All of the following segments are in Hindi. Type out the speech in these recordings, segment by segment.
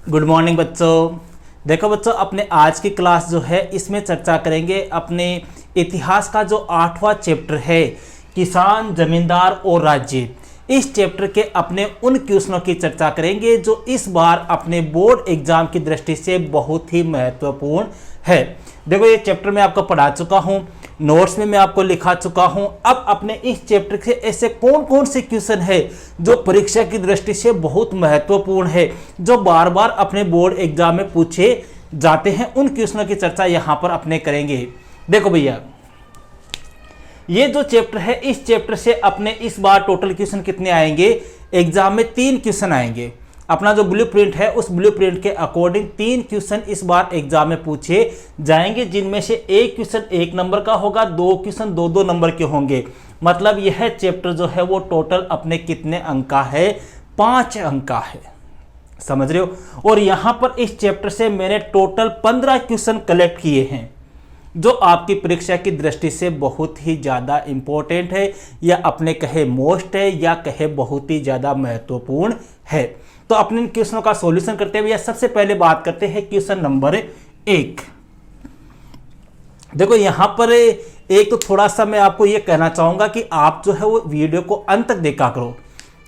गुड मॉर्निंग बच्चों। देखो बच्चों, अपने आज की क्लास जो है इसमें चर्चा करेंगे अपने इतिहास का जो 8वां चैप्टर है, किसान, जमींदार और राज्य। इस चैप्टर के अपने उन क्वेश्चनों की चर्चा करेंगे जो इस बार अपने बोर्ड एग्जाम की दृष्टि से बहुत ही महत्वपूर्ण है। देखो, ये चैप्टर मैं आपको पढ़ा चुका हूँ, नोट्स में मैं आपको लिखा चुका हूं। अब अपने इस चैप्टर से ऐसे कौन कौन से क्वेश्चन है जो परीक्षा की दृष्टि से बहुत महत्वपूर्ण है, जो बार बार अपने बोर्ड एग्जाम में पूछे जाते हैं, उन क्वेश्चनों की चर्चा यहां पर अपने करेंगे। देखो भैया, ये जो चैप्टर है, इस चैप्टर से अपने इस बार टोटल क्वेश्चन कितने आएंगे एग्जाम में? 3 क्वेश्चन आएंगे। अपना जो ब्लूप्रिंट है उस ब्लूप्रिंट के अकॉर्डिंग 3 क्वेश्चन इस बार एग्जाम में पूछे जाएंगे, जिनमें से एक क्वेश्चन 1 नंबर का होगा, 2 क्वेश्चन 2-2 नंबर के होंगे। मतलब यह चैप्टर जो है वो टोटल अपने कितने अंक का है? 5 अंक का है। समझ रहे हो? और यहां पर इस चैप्टर से मैंने टोटल 15 क्वेश्चन कलेक्ट किए हैं जो आपकी परीक्षा की दृष्टि से बहुत ही ज्यादा इंपॉर्टेंट है, या अपने कहे मोस्ट है, या कहे बहुत ही ज्यादा महत्वपूर्ण है। तो अपने क्वेश्चनों का सॉल्यूशन करते हुए सबसे पहले बात करते हैं क्वेश्चन नंबर 1। देखो, यहां पर एक तो थोड़ा सा मैं आपको यह कहना चाहूंगा कि आप जो है वो वीडियो को अंत तक देखा करो,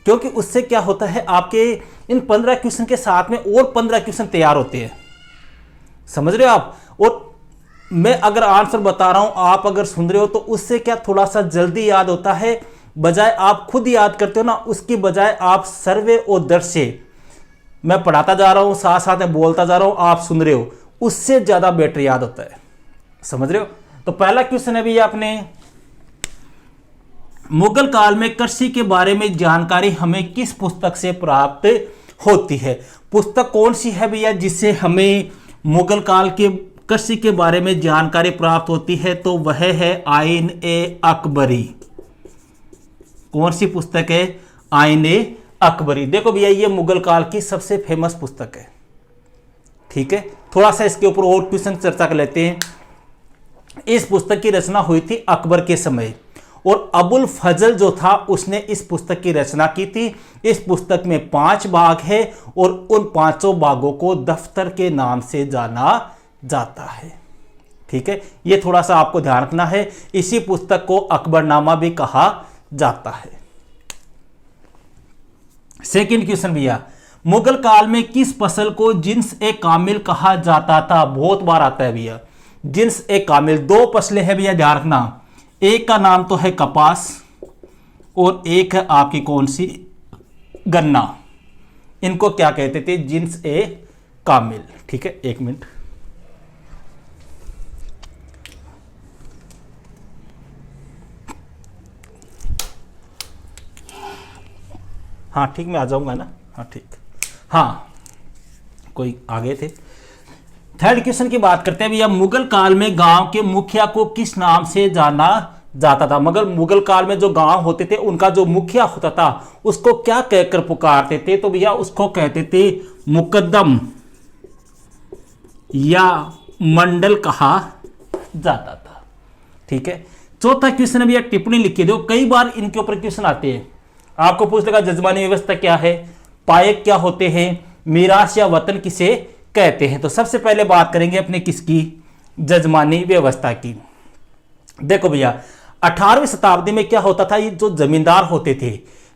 क्योंकि उससे क्या होता है, आपके इन 15 क्वेश्चन के साथ में और 15 क्वेश्चन तैयार होते हैं। समझ रहे हो आप? और मैं अगर आंसर बता रहा हूं, आप अगर सुन रहे हो, तो उससे क्या थोड़ा सा जल्दी याद होता है, बजाय आप खुद याद करते हो ना, उसकी बजाय आप सर्वे और दर्श से, मैं पढ़ाता जा रहा हूं, साथ साथ में बोलता जा रहा हूं, आप सुन रहे हो, उससे ज्यादा बेटर याद होता है। समझ रहे हो? तो पहला क्वेश्चन है भैया, आपने मुगल काल में कृषि के बारे में जानकारी हमें किस पुस्तक से प्राप्त होती है? पुस्तक कौन सी है भैया जिससे हमें मुगल काल के कृषि के बारे में जानकारी प्राप्त होती है? तो वह है आईन-ए-अकबरी। कौन सी पुस्तक है? आईन-ए-अकबरी। देखो भैया, ये मुगल काल की सबसे फेमस पुस्तक है। ठीक है, थोड़ा सा इसके ऊपर और क्वेश्चन चर्चा कर लेते हैं। इस पुस्तक की रचना हुई थी अकबर के समय, और अबुल फजल जो था उसने इस पुस्तक की रचना की थी। इस पुस्तक में 5 भाग है, और उन 5 भागों को दफ्तर के नाम से जाना जाता है। ठीक है, ये थोड़ा सा आपको ध्यान रखना है। इसी पुस्तक को अकबरनामा भी कहा जाता है। सेकंड क्वेश्चन भैया, मुगल काल में किस फसल को जिन्स-ए-कामिल कहा जाता था? बहुत बार आता है भैया जिन्स-ए-कामिल। 2 फसलें हैं भैया, ध्यान रखना। एक का नाम तो है कपास, और एक है आपकी कौन सी? गन्ना। इनको क्या कहते थे? जिन्स-ए-कामिल। ठीक है, 1 मिनट। हाँ ठीक, मैं आ जाऊंगा ना। हाँ ठीक, हाँ कोई आगे थे। थर्ड क्वेश्चन की बात करते हैं भैया, मुगल काल में गांव के मुखिया को किस नाम से जाना जाता था? मगर मुगल काल में जो गांव होते थे उनका जो मुखिया होता था उसको क्या कहकर पुकारते थे? तो भैया उसको कहते थे मुकद्दम या मंडल कहा जाता था। ठीक है, चौथा क्वेश्चन है भैया, टिप्पणी लिखी दो। कई बार इनके ऊपर क्वेश्चन आते हैं, आपको पूछ लेगा जजमानी व्यवस्था क्या है, पायक क्या होते हैं, मीरास या वतन किसे कहते हैं? तो सबसे पहले बात करेंगे अपने किसकी? जजमानी व्यवस्था की। देखो भैया, 18वीं शताब्दी में क्या होता था, ये जो जमींदार होते थे,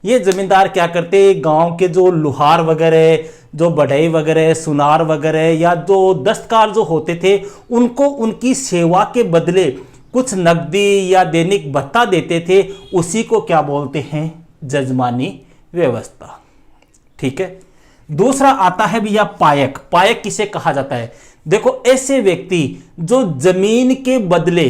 ये जमींदार क्या करते, गांव के जो लुहार वगैरह, जो बढ़ई वगैरह, सुनार वगैरह, या जो दस्तकार जो होते थे, उनको उनकी सेवा के बदले कुछ नकदी या दैनिक भत्ता देते थे। उसी को क्या बोलते हैं? जजमानी व्यवस्था। ठीक है, दूसरा आता है भैया पायक। पायक किसे कहा जाता है? देखो, ऐसे व्यक्ति जो जमीन के बदले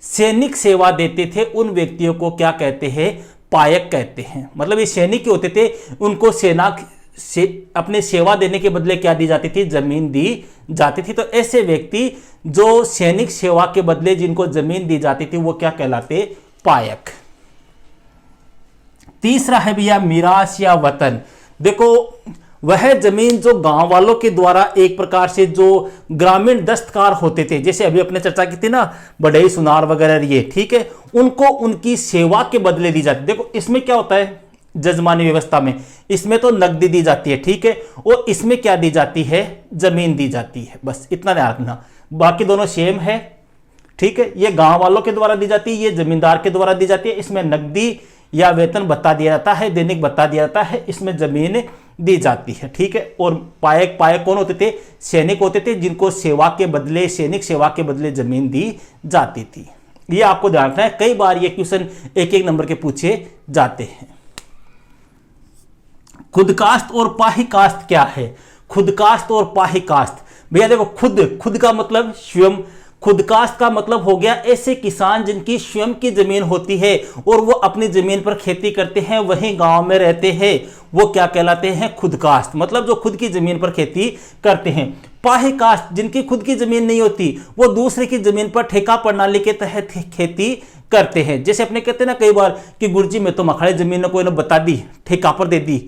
सैनिक सेवा देते थे, उन व्यक्तियों को क्या कहते हैं? पायक कहते हैं। मतलब ये सैनिक ही होते थे, उनको सेना से अपने सेवा देने के बदले क्या दी जाती थी? जमीन दी जाती थी। तो ऐसे व्यक्ति जो सैनिक सेवा के बदले जिनको जमीन दी जाती थी वो क्या कहलाते? पायक। तीसरा है भैया मीरास या वतन। देखो, वह जमीन जो गांव वालों के द्वारा एक प्रकार से जो ग्रामीण दस्तकार होते थे, जैसे अभी अपने चर्चा की थी ना, बढ़ई, सुनार वगैरह, ये ठीक है, उनको उनकी सेवा के बदले दी जाती। देखो इसमें क्या होता है, जजमानी व्यवस्था में, इसमें तो नकदी दी जाती है, ठीक है, और इसमें क्या दी जाती है, जमीन दी जाती है, बस इतना ध्यान रखना। बाकी दोनों सेम है, ठीक है, ये गांव वालों के द्वारा दी जाती है, ये जमींदार के द्वारा दी जाती है। इसमें नकदी या वेतन भत्ता दिया जाता है, दैनिक भत्ता दिया जाता है, इसमें जमीन दी जाती है, ठीक है। और पायक पायक कौन होते थे, सैनिक होते थे, जिनको सेवा के बदले, सैनिक सेवा के बदले जमीन दी जाती थी। ये आपको ध्यान रखना है, कई बार ये क्वेश्चन एक एक नंबर के पूछे जाते हैं। खुदकास्ट और पाहीकास्ट क्या है, खुदकास्ट और पाहीकास्ट, भैया देखो, खुद का मतलब स्वयं, खुदकास्ट का मतलब हो गया ऐसे किसान जिनकी स्वयं की जमीन होती है और वो अपनी जमीन पर खेती करते हैं, वहीं गांव में रहते हैं, वो क्या कहलाते हैं, खुदकास्ट, मतलब जो खुद की जमीन पर खेती करते हैं। पाहीकास्ट जिनकी खुद की जमीन नहीं होती, वो दूसरे की जमीन पर ठेका प्रणाली के तहत खेती करते हैं। जैसे अपने कहते हैं ना कई बार कि गुरुजी में तो मखाड़े जमीन ने कोई ने बता दी, ठेका पर दे दी,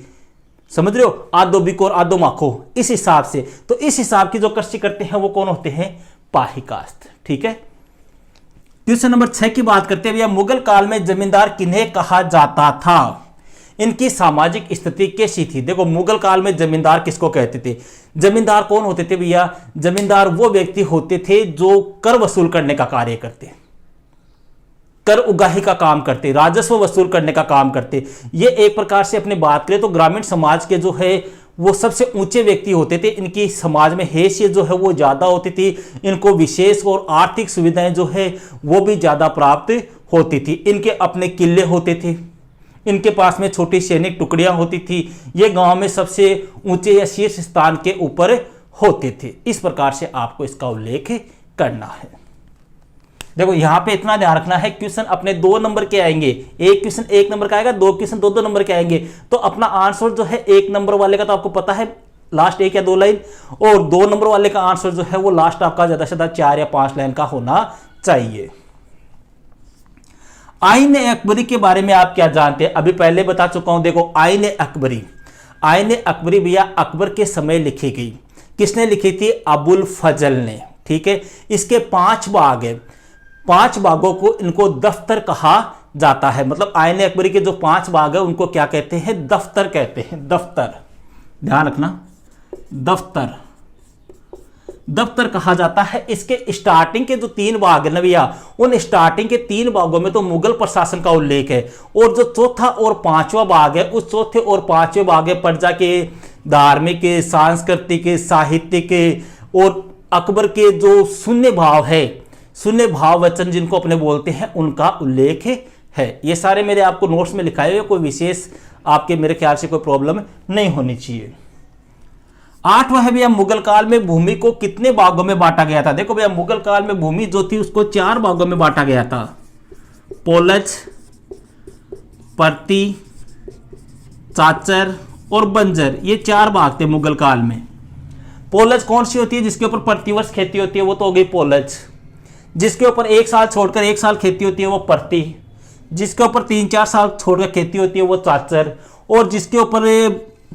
समझ रहे हो, आधो बिको और आधो माखो, इस हिसाब से। तो इस हिसाब की जो कृषि करते हैं वो कौन होते हैं, पाहीकास्ट, ठीक है। क्वेश्चन नंबर 6 की बात करते हैं भैया, मुगल काल में जमींदार किन्हें कहा जाता था, इनकी सामाजिक स्थिति कैसी थी। देखो मुगल काल में जमींदार किसको कहते थे, जमींदार कौन होते थे भैया, जमींदार वो व्यक्ति होते थे जो कर वसूल करने का कार्य करते, कर उगाही का काम करते, राजस्व वसूल करने का काम करते। ये एक प्रकार से अपने बात करें तो ग्रामीण समाज के जो है वो सबसे ऊंचे व्यक्ति होते थे, इनकी समाज में हैसियत जो है वो ज़्यादा होती थी, इनको विशेष और आर्थिक सुविधाएं जो है वो भी ज़्यादा प्राप्त होती थी। इनके अपने किले होते थे, इनके पास में छोटी सैनिक टुकड़ियां होती थी, ये गांव में सबसे ऊंचे या शीर्ष स्थान के ऊपर होते थे। इस प्रकार से आपको इसका उल्लेख करना है। देखो यहां पे इतना ध्यान रखना है, क्वेश्चन अपने 2 नंबर के आएंगे, एक क्वेश्चन 1 नंबर का आएगा, 2 क्वेश्चन 2-2 नंबर के आएंगे। तो अपना आंसर जो है 1 नंबर वाले का तो आपको पता है लास्ट 1 या 2 लाइन, और 2 नंबर वाले का आंसर जो है वो लास्ट आपका ज्यादा से ज्यादा 4 या 5 लाइन का होना चाहिए। आईन अकबरी के बारे में आप क्या जानते हैं, अभी पहले बता चुका हूं। देखो आईन अकबरी, आईन अकबरी भैया अकबर के समय लिखी गई, किसने लिखी थी, अबुल फजल ने, ठीक है। इसके 5 भाग है, 5 भागों को इनको दफ्तर कहा जाता है, मतलब आईन अकबरी के जो 5 भाग है उनको क्या कहते हैं, दफ्तर कहते हैं, दफ्तर, ध्यान रखना, दफ्तर, दफ्तर कहा जाता है। इसके स्टार्टिंग के जो 3 भाग है ना भैया, उन स्टार्टिंग के 3 भागों में तो मुगल प्रशासन का उल्लेख है, और जो चौथा और 5वां भाग है, उस चौथे और 5वें भाग है प्रजा के, धार्मिक, सांस्कृतिक, साहित्यिक और अकबर के जो शून्य भाव है, शून्य भाव वचन जिनको अपने बोलते हैं, उनका उल्लेख है। ये सारे मेरे आपको नोट्स में लिखाए हुए, कोई विशेष आपके मेरे ख्याल से कोई प्रॉब्लम नहीं होनी चाहिए। 8वां है भैया, मुगल काल में भूमि को कितने भागों में बांटा गया था। देखो भैया मुगल काल में भूमि जो थी उसको 4 भागों में बांटा गया था, पोलज, पर्ती, चाचर और बंजर, ये 4 भाग थे मुगल काल में। पोलज कौन सी होती है, जिसके ऊपर प्रतिवर्ष खेती होती है, वो तो हो गई पोलज। जिसके ऊपर 1 साल छोड़कर 1 साल खेती होती है वो पर्ती, जिसके ऊपर 3-4 साल छोड़कर खेती होती है वो चाचर, और जिसके ऊपर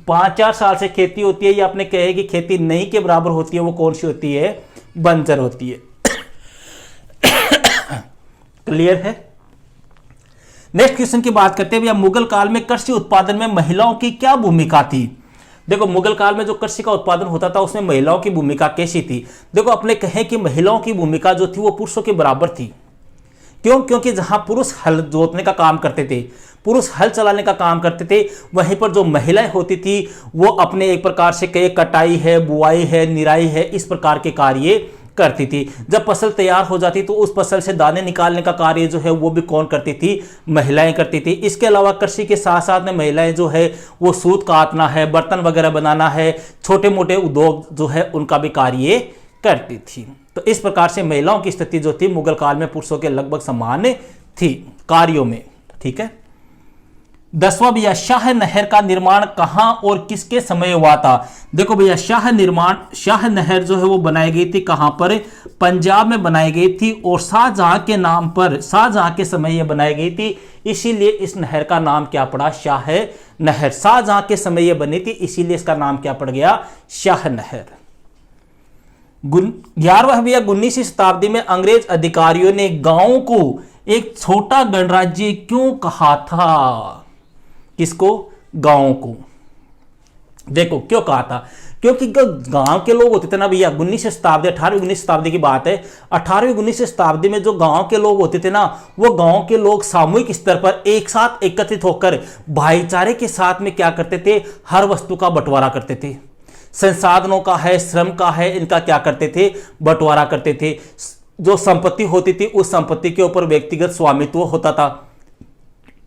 5-4 साल से खेती होती है या आपने कहे कि खेती नहीं के बराबर होती है, वो कौन सी होती है, बंजर होती है। क्लियर है। नेक्स्ट क्वेश्चन की बात करते हैं भैया, मुगल काल में कृषि उत्पादन में महिलाओं की क्या भूमिका थी। देखो मुगल काल में जो कृषि का उत्पादन होता था उसमें महिलाओं की भूमिका कैसी थी। देखो अपने कहें कि महिलाओं की भूमिका जो थी वो पुरुषों के बराबर थी। क्यों, क्योंकि जहां पुरुष हल जोतने का काम करते थे, पुरुष हल चलाने का काम करते थे, वहीं पर जो महिलाएं होती थी वो अपने एक प्रकार से कहे कटाई है, बुआई है, निराई है, इस प्रकार के कार्य करती थी। जब फसल तैयार हो जाती तो उस फसल से दाने निकालने का कार्य जो है वो भी कौन करती थी, महिलाएं करती थी। इसके अलावा कृषि के साथ साथ में महिलाएं जो है वो सूत काटना है, बर्तन वगैरह बनाना है, छोटे मोटे उद्योग जो है उनका भी कार्य करती थी। तो इस प्रकार से महिलाओं की स्थिति जो थी मुगल काल में पुरुषों के लगभग समान थी कार्यों में, ठीक है। 10वां भैया, शाह नहर का निर्माण कहां और किसके समय हुआ था। देखो भैया शाह नहर जो है वो बनाई गई थी कहां पर, पंजाब में बनाई गई थी, और शाहजहां के नाम पर, शाहजहां के समय यह बनाई गई थी, इसीलिए इस नहर का नाम क्या पड़ा, शाह नहर। शाहजहां के समय यह बनी थी इसीलिए इसका नाम क्या पड़ गया, शाह नहर। 11वां भैया, 19वीं शताब्दी में अंग्रेज अधिकारियों ने गांव को एक छोटा गणराज्य क्यों कहा था। किसको? गांवों को। देखो क्यों कहा था, क्योंकि गांव के लोग होते थे ना भैया, 19वीं शताब्दी 18वीं 19वीं शताब्दी की बात है, 18वीं 19वीं शताब्दी में जो गांव के लोग होते थे ना, वो गांव के लोग सामूहिक स्तर पर एक साथ एकत्रित होकर भाईचारे के साथ में क्या करते थे? हर वस्तु का बंटवारा करते थे। संसाधनों का है, श्रम का है, इनका क्या करते थे? बंटवारा करते थे। जो संपत्ति होती थी उस संपत्ति के ऊपर व्यक्तिगत स्वामित्व होता था।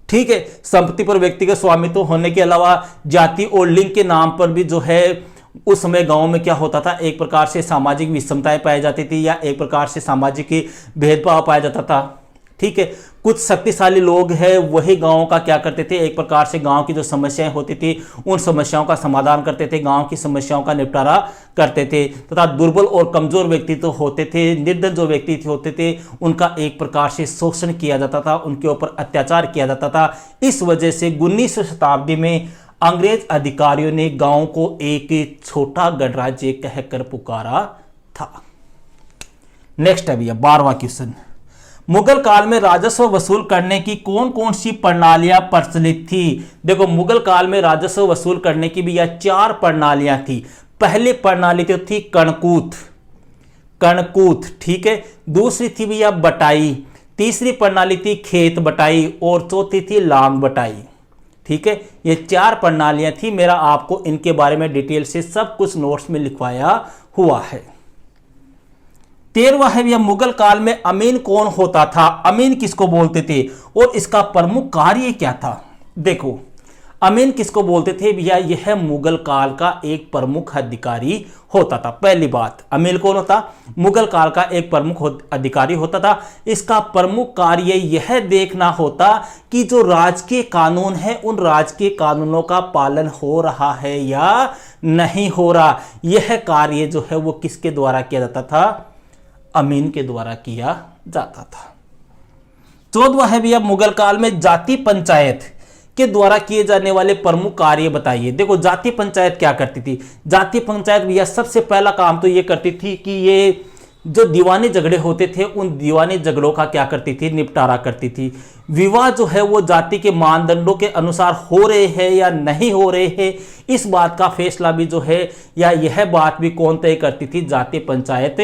ठीक है, संपत्ति पर व्यक्तिगत स्वामित्व होने के अलावा जाति और लिंग के नाम पर भी जो है उस समय गांव में क्या होता था? एक प्रकार से सामाजिक विषमताएं पाई जाती थी या एक प्रकार से सामाजिक भेदभाव पाया जाता था। ठीक है, कुछ शक्तिशाली लोग हैं वही गांव का क्या करते थे? एक प्रकार से गांव की जो समस्याएं होती थी उन समस्याओं का समाधान करते थे, गांव की समस्याओं का निपटारा करते थे, तथा दुर्बल और कमजोर व्यक्ति तो होते थे, निर्धन जो व्यक्ति होते थे उनका एक प्रकार से शोषण किया जाता था, उनके ऊपर अत्याचार किया जाता था। इस वजह से 19वीं शताब्दी में अंग्रेज अधिकारियों ने गांव को एक छोटा गणराज्य कहकर पुकारा था। नेक्स्ट है भैया 12वां क्वेश्चन, मुगल काल में राजस्व वसूल करने की कौन कौन सी प्रणालियां प्रचलित थी? देखो मुगल काल में राजस्व वसूल करने की भी 4 प्रणालियां थी। पहली प्रणाली तो थी कणकूत, ठीक है। दूसरी थी भैया बटाई, तीसरी प्रणाली थी खेत बटाई और चौथी थी लांग बटाई। ठीक है, ये 4 प्रणालियां थी। मेरा आपको इनके बारे में डिटेल से सब कुछ नोट्स में लिखवाया हुआ है। 13वां है भैया मुगल काल में अमीन कौन होता था? अमीन किसको बोलते थे और इसका प्रमुख कार्य क्या था? देखो अमीन किसको बोलते थे भैया? यह मुगल काल का एक प्रमुख अधिकारी होता था। पहली बात, अमीन कौन होता? मुगल काल का एक प्रमुख अधिकारी होता था। इसका प्रमुख कार्य यह देखना होता कि जो राजकीय कानून है उन राजकीय कानूनों का पालन हो रहा है या नहीं हो रहा। यह कार्य जो है वो किसके द्वारा किया जाता था? अमीन के द्वारा किया जाता था। 14वां है भैया मुगल काल में जाति पंचायत के द्वारा किए जाने वाले प्रमुख कार्य बताइए। देखो जाति पंचायत क्या करती थी? जाति पंचायत भैया सबसे पहला काम तो ये करती थी कि ये जो दीवानी झगड़े होते थे उन दीवानी झगड़ों का क्या करती थी? निपटारा करती थी। विवाह जो है वो जाति के मानदंडों के अनुसार हो रहे हैं या नहीं हो रहे हैं, इस बात का फैसला भी जो है या यह बात भी कौन तय करती थी? जाति पंचायत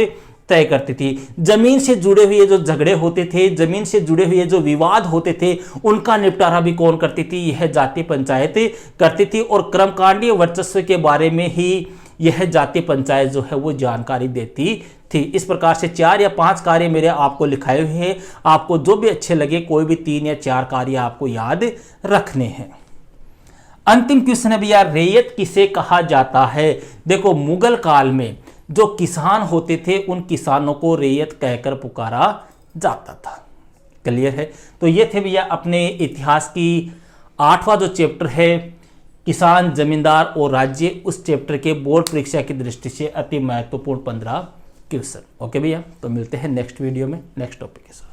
तय करती थी। जमीन से जुड़े हुए जो झगड़े होते थे, जमीन से जुड़े हुए जो विवाद होते थे उनका निपटारा भी कौन करती थी? यह जाति पंचायत करती थी। और क्रमकांडीय वर्चस्व के बारे में ही यह जाति पंचायत जो है वो जानकारी देती थी। इस प्रकार से 4 या 5 कार्य मेरे आपको लिखाए हुए हैं। आपको जो भी अच्छे लगे कोई भी 3 या 4 कार्य आपको याद रखने हैं। अंतिम क्वेश्चन है भैया रैयत किसे कहा जाता है? देखो मुगल काल में जो किसान होते थे उन किसानों को रैयत कहकर पुकारा जाता था। क्लियर है? तो ये थे भैया अपने इतिहास की 8वां जो चैप्टर है किसान, जमींदार और राज्य, उस चैप्टर के बोर्ड परीक्षा की दृष्टि से अति महत्वपूर्ण 15 क्वेश्चन। ओके भैया, तो मिलते हैं नेक्स्ट वीडियो में नेक्स्ट टॉपिक के साथ।